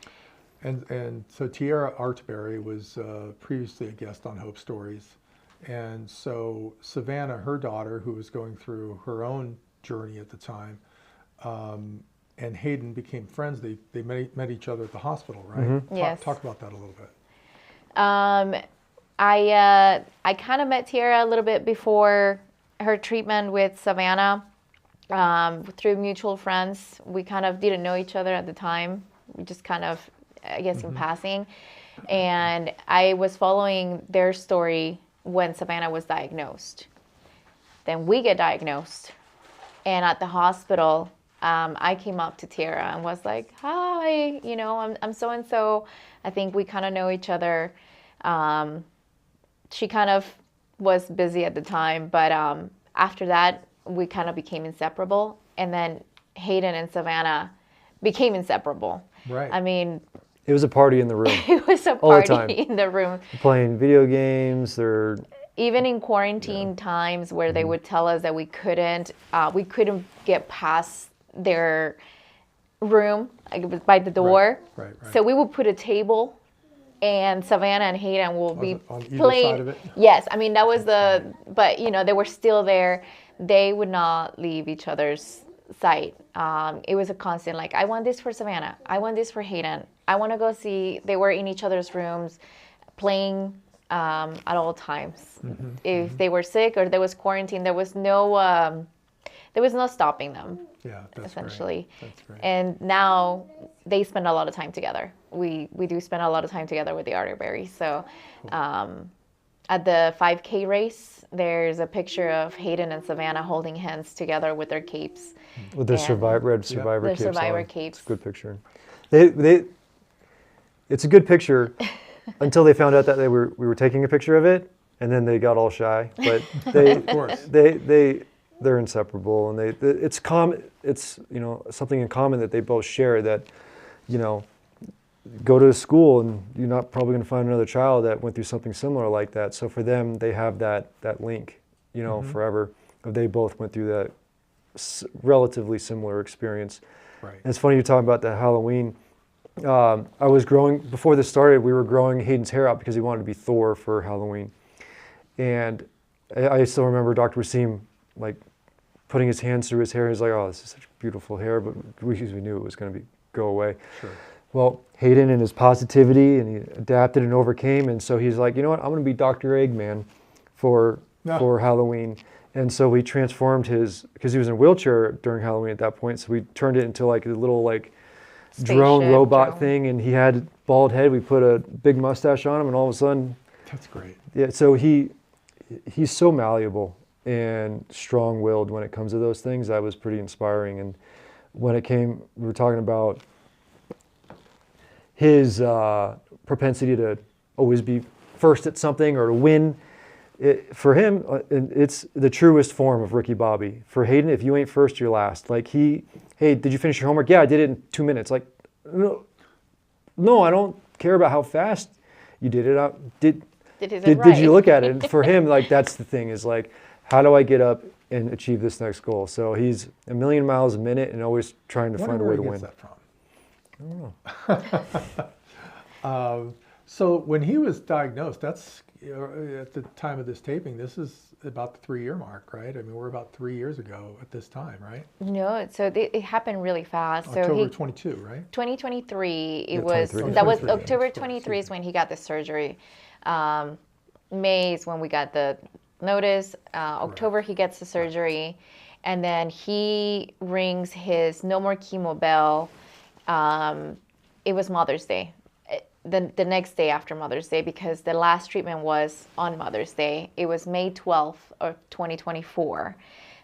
Speaker 1: And so Tiara Artberry was previously a guest on Hope Stories. And so Savannah, her daughter, who was going through her own journey at the time, and Hayden became friends. They met each other at the hospital, right?
Speaker 3: Yes.
Speaker 1: Talk about that a little bit.
Speaker 3: I kind of met Tiara a little bit before her treatment with Savannah. through mutual friends. We kind of didn't know each other at the time. We just kind of, I guess, in passing. And I was following their story when Savannah was diagnosed. Then we get diagnosed. And at the hospital, I came up to Tierra and was like, hi, I'm so-and-so. I think we kind of know each other. She kind of was busy at the time, but after that, we kind of became inseparable. And then Hayden and Savannah became inseparable.
Speaker 1: Right.
Speaker 3: I mean,
Speaker 2: It was a party in the room.
Speaker 3: it was a
Speaker 2: All the
Speaker 3: party
Speaker 2: time.
Speaker 3: in the room.
Speaker 2: Playing video games. They're
Speaker 3: Even in quarantine times where they would tell us that we couldn't get past their room, like it was by the door.
Speaker 1: Right.
Speaker 3: So we would put a table, and Savannah and Hayden will be
Speaker 1: On either
Speaker 3: playing.
Speaker 1: side of it?
Speaker 3: Yes, I mean that was but they were still there. They would not leave each other's sight. It was a constant, like, I want this for Savannah, I want this for Hayden, I want to go see. They were in each other's rooms, playing at all times. If they were sick or there was quarantine, there was no stopping them.
Speaker 1: Yeah, that's
Speaker 3: essentially.
Speaker 1: Great. That's great.
Speaker 3: And now they spend a lot of time together. We do spend a lot of time together with the Otterberry. So at the 5K race, there's a picture of Hayden and Savannah holding hands together with their capes.
Speaker 2: with their
Speaker 3: And
Speaker 2: red survivor
Speaker 3: their
Speaker 2: capes.
Speaker 3: survivor
Speaker 2: on.
Speaker 3: capes.
Speaker 2: It's a good picture. It's a good picture until they found out that we were taking a picture of it, and then they got all shy. But
Speaker 1: Of course.
Speaker 2: they're inseparable, and it's common. It's something in common that they both share, that go to school and you're not probably going to find another child that went through something similar like that. So for them, they have that link, forever. They both went through that relatively similar experience.
Speaker 1: Right.
Speaker 2: And it's funny you're talking about the Halloween. I was growing, before this started, we were growing Hayden's hair out because he wanted to be Thor for Halloween. And I still remember Dr. Wasim like putting his hands through his hair. He's like, oh, this is such beautiful hair, but we knew it was going to go away.
Speaker 1: Sure.
Speaker 2: Well, Hayden and his positivity, and he adapted and overcame, and so he's like, you know what, I'm going to be Dr. Eggman for Halloween. And so we transformed because he was in a wheelchair during Halloween at that point, so we turned it into like a little drone
Speaker 3: Spaceship
Speaker 2: robot thing, and he had a bald head. We put a big mustache on him, and all of a sudden,
Speaker 1: That's great.
Speaker 2: yeah. So he's so malleable and strong-willed when it comes to those things. That was pretty inspiring. And when we were talking about his propensity to always be first at something or to win. For him, it's the truest form of Ricky Bobby. For Hayden, if you ain't first, you're last. Like hey, did you finish your homework? Yeah, I did it in 2 minutes. Like, no, I don't care about how fast you did it. Did you look at it? And for him, like, that's the thing, is like, how do I get up and achieve this next goal? So he's a million miles a minute and always trying to find a way to win.
Speaker 1: That from? I don't know. So when he was diagnosed, that's at the time of this taping, this is about the 3-year mark, right? I mean, we're about 3 years ago at this time, right?
Speaker 3: No, so it happened really fast.
Speaker 1: October 22, right?
Speaker 3: 2023,
Speaker 2: Yeah,
Speaker 3: was
Speaker 2: 23.
Speaker 3: that was
Speaker 1: 23,
Speaker 3: October
Speaker 1: yeah.
Speaker 3: 23 is when he got the surgery. May is when we got the notice. October he gets the surgery, and then he rings his no more chemo bell. It was Mother's Day, the next day after Mother's Day, because the last treatment was on Mother's Day. It was May 12th of 2024.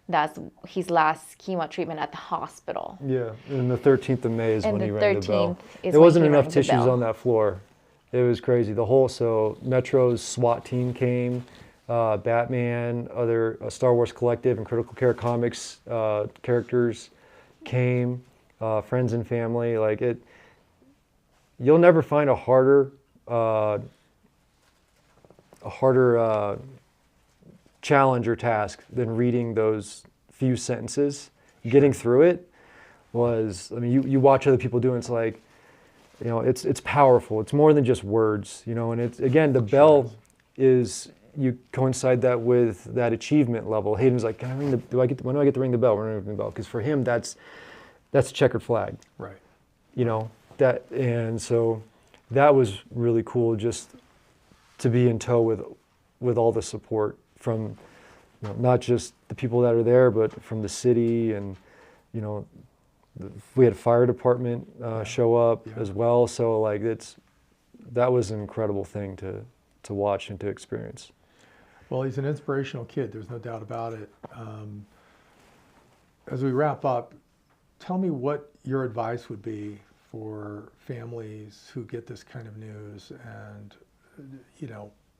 Speaker 3: That's his last chemo treatment at the hospital.
Speaker 2: Yeah, and the 13th of May is
Speaker 3: And
Speaker 2: when
Speaker 3: the
Speaker 2: he rang the bell.
Speaker 3: 13th is
Speaker 2: There
Speaker 3: when
Speaker 2: wasn't
Speaker 3: he
Speaker 2: enough
Speaker 3: rang the
Speaker 2: tissues
Speaker 3: bell.
Speaker 2: on that floor. It was crazy. So Metro's SWAT team came, Batman, other Star Wars Collective and Critical Care Comics characters came, friends and family. Like it, you'll never find a harder challenge or task than reading those few sentences. Getting through it was, I mean, you watch other people do it, it's like, it's powerful. It's more than just words, and it's, again, the bell is, you coincide that with that achievement level. Hayden's like, when do I get to ring the bell? When do I ring the bell? Because for him, that's a checkered flag.
Speaker 1: Right.
Speaker 2: And so that was really cool, just to be in tow with all the support from not just the people that are there, but from the city, and you know, we had a fire department show up as well. So like that was an incredible thing to watch and to experience.
Speaker 1: Well, he's an inspirational kid. There's no doubt about it. As we wrap up, tell me what your advice would be for families who get this kind of news and,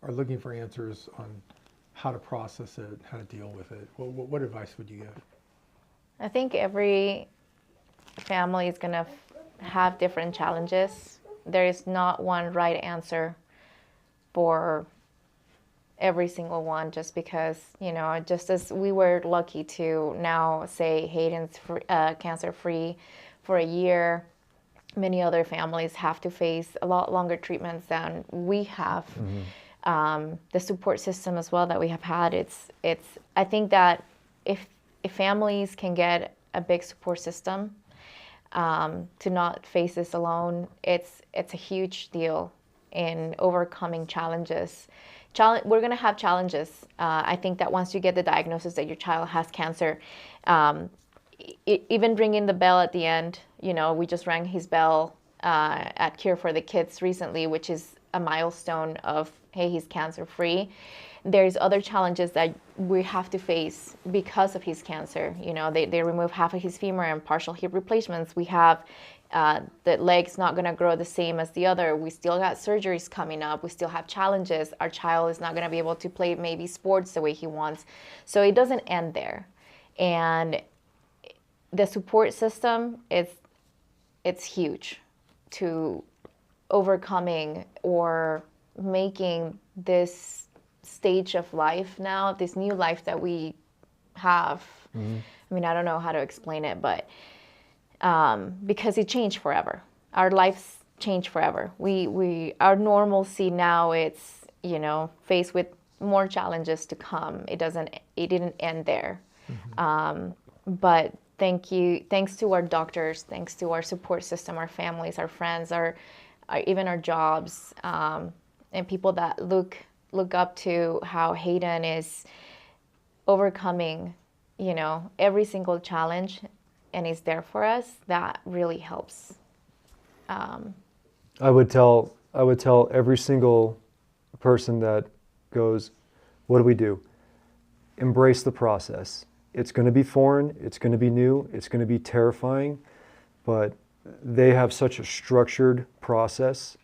Speaker 1: are looking for answers on how to process it, how to deal with it. What advice would you give?
Speaker 3: I think every family is going to have different challenges. There is not one right answer for every single one, just because, just as we were lucky to now say Hayden's cancer-free for a year, many other families have to face a lot longer treatments than we have. The support system as well that we have had, I think that if families can get a big support system to not face this alone, it's a huge deal in overcoming challenges. We're going to have challenges. I think that once you get the diagnosis that your child has cancer, even ringing the bell at the end, we just rang his bell at Cure for the Kids recently, which is a milestone of, hey, he's cancer-free. There's other challenges that we have to face because of his cancer. They remove half of his femur and partial hip replacements. We have the leg's not going to grow the same as the other. We still got surgeries coming up. We still have challenges. Our child is not going to be able to play maybe sports the way he wants. So it doesn't end there. And the support system it's huge to overcoming or making this stage of life now, this new life that we have. I mean, I don't know how to explain it, but because it changed forever. Our lives changed forever. Our normalcy now, it's, faced with more challenges to come. It didn't end there. But thanks to our doctors, thanks to our support system, our families, our friends, even our jobs, and people that look up to how Hayden is overcoming, every single challenge and is there for us. That really helps.
Speaker 2: I would tell every single person that goes, what do we do? Embrace the process. It's going to be foreign, it's going to be new, it's going to be terrifying, but they have such a structured process.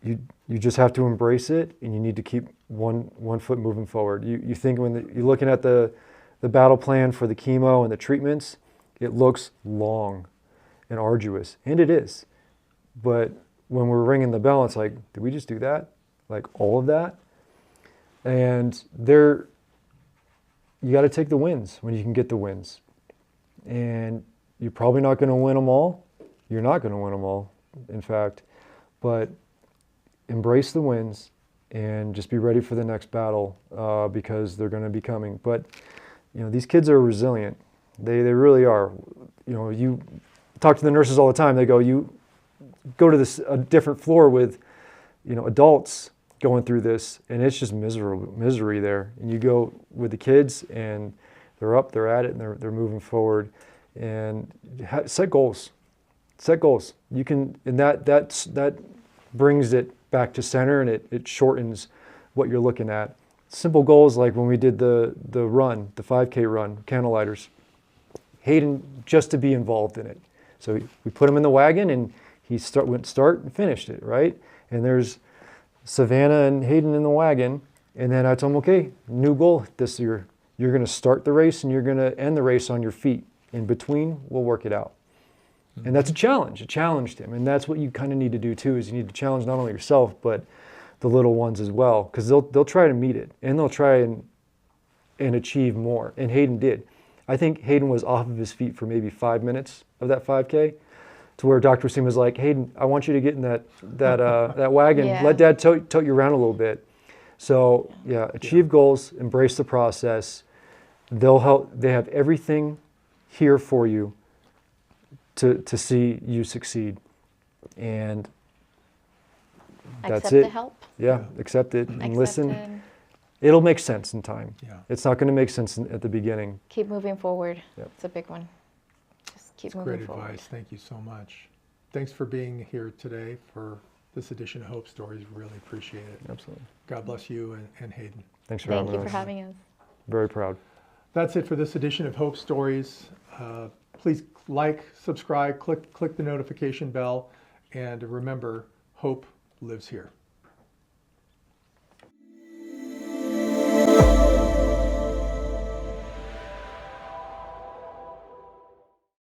Speaker 2: You just have to embrace it, and you need to keep one foot moving forward. You think when you're looking at the battle plan for the chemo and the treatments, it looks long and arduous, and it is. But when we're ringing the bell, it's like, did we just do that? Like all of that? And you got to take the wins when you can get the wins. And you're probably not going to win them all. You're not going to win them all, in fact. But embrace the wins and just be ready for the next battle because they're going to be coming. But, these kids are resilient. They really are. You talk to the nurses all the time. They go, you go to a different floor with, adults going through this, and it's just misery there. And you go with the kids, and they're up, they're at it, and they're moving forward. And set goals. Set goals. You can, and that brings it back to center, and it shortens what you're looking at. Simple goals like when we did the run, the 5K run, Candlelighters. Hayden, just to be involved in it. So we put him in the wagon, and he went start and finished it, right? And there's Savannah and Hayden in the wagon, and then I told him, okay, new goal this year. You're going to start the race, and you're going to end the race on your feet. In between, we'll work it out. And that's a challenge. It challenged him, and that's what you kind of need to do too. Is you need to challenge not only yourself but the little ones as well, because they'll try to meet it, and they'll try and achieve more. And Hayden did. I think Hayden was off of his feet for maybe 5 minutes of that 5K, to where Dr. Wasim was like, Hayden, I want you to get in that wagon.
Speaker 3: Yeah.
Speaker 2: Let Dad tote you around a little bit. So yeah, achieve goals, embrace the process. They'll help. They have everything here for you to see you succeed. And that's
Speaker 3: Accept
Speaker 2: it.
Speaker 3: the help.
Speaker 2: Yeah, accept it and listen. it'll make sense in time.
Speaker 1: Yeah.
Speaker 2: It's not going to make sense at the beginning.
Speaker 3: Keep moving forward.
Speaker 2: Yep.
Speaker 3: It's a big one. Just keep
Speaker 1: It's
Speaker 3: moving
Speaker 1: great
Speaker 3: forward.
Speaker 1: advice. Thank you so much. Thanks for being here today for this edition of Hope Stories. Really appreciate it.
Speaker 2: Absolutely.
Speaker 1: God bless you and Hayden.
Speaker 2: Thanks for
Speaker 3: Thank
Speaker 2: having
Speaker 3: you
Speaker 2: us.
Speaker 3: for having us.
Speaker 2: Very proud.
Speaker 1: That's it for this edition of Hope Stories. Please like, subscribe, click the notification bell, and remember, hope lives here.